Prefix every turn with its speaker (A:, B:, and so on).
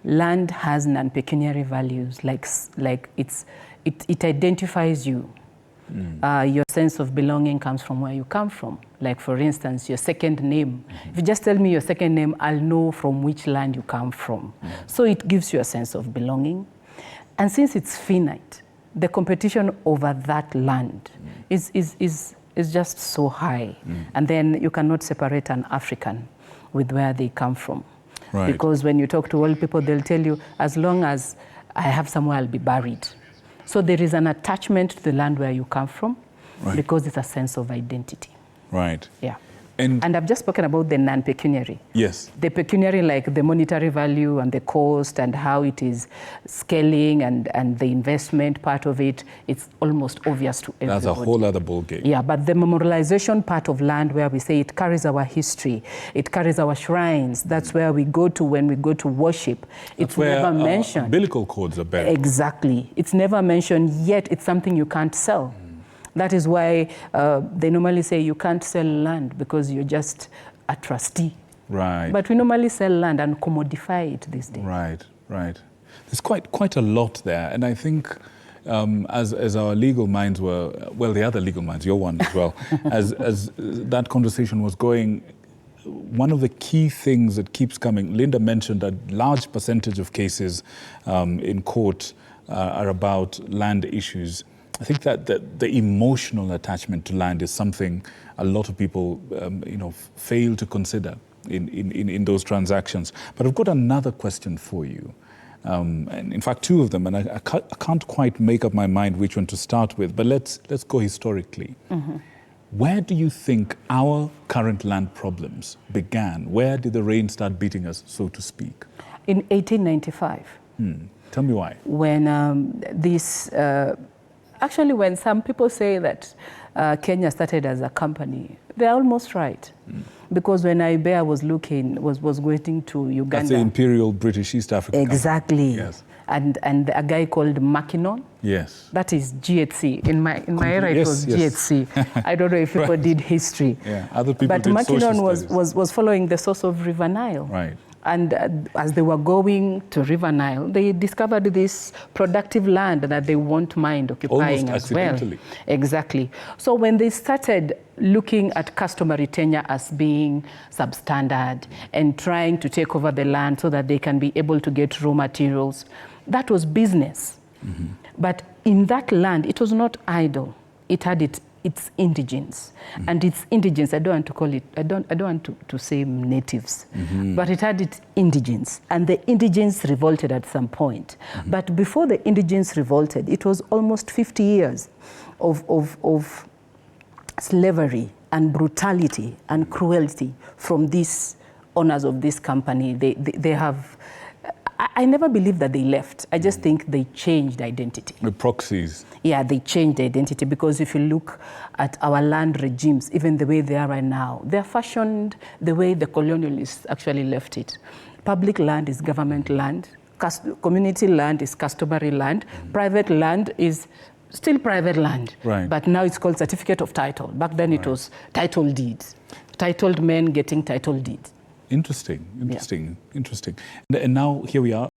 A: land has non-pecuniary values, like it identifies you. Your sense of belonging comes from where you come from. Like, for instance, your second name. If you just tell me your second name, I'll know from which land you come from. So it gives you a sense of belonging. And since it's finite, the competition over that land is just so high. And then you cannot separate an African with where they come from. Right. Because when you talk to old people, they'll tell you, as long as I have somewhere, I'll be buried. So there is an attachment to the land where you come from, because it's a sense of identity. Right. Yeah. And I've just spoken about the non-pecuniary. Yes. The pecuniary, like the monetary value and the cost and how it is scaling and the investment part of it, it's almost obvious to everybody. That's a whole other ballgame. Yeah, but the memorialization part of land, where we say it carries our history, it carries our shrines, that's where we go to when we go to worship. It's never mentioned. Umbilical cords are buried. Exactly. It's never mentioned, yet it's something you can't sell. That is why they normally say you can't sell land because you're just a trustee. Right. But we normally sell land and commodify it these days. Right, right. There's quite a lot there. And I think as our legal minds were, well, the other legal minds, your one as well, as that conversation was going, one of the key things that keeps coming, Linda mentioned a large percentage of cases in court are about land issues. I think that the emotional attachment to land is something a lot of people, fail to consider in those transactions. But I've got another question for you, and in fact, two of them, and I can't quite make up my mind which one to start with. But let's go historically. Where do you think our current land problems began? Where did the rain start beating us, so to speak? In 1895. Tell me why. When actually, when some people say that Kenya started as a company, they're almost right. Because when Iberia was going to Uganda. That's the Imperial British East Africa. Exactly. Yes. And a guy called Mackinnon. Yes. That is GHC. In my era, it was GHC. I don't know if people did history. Yeah. Other people did social studies. But Mackinnon was following the source of River Nile. Right. And as they were going to River Nile, they discovered this productive land that they won't mind occupying as well. Exactly. So when they started looking at customary tenure as being substandard and trying to take over the land so that they can be able to get raw materials, that was business. But in that land, it was not idle. It had its indigents. And its indigents, I don't want to call it, I don't want to say natives, but it had its indigents. And the indigents revolted at some point. But before the indigents revolted, it was almost 50 years of slavery and brutality and cruelty from these owners of this company. They have, I never believe that they left. I just think they changed identity. The proxies. Yeah, they changed identity, because if you look at our land regimes, even the way they are right now, they're fashioned the way the colonialists actually left it. Public land is government land. Community land is customary land. Private land is still private land. Right. But now it's called certificate of title. Back then it was title deeds. Titled men getting title deeds. Interesting, interesting, interesting. And now here we are.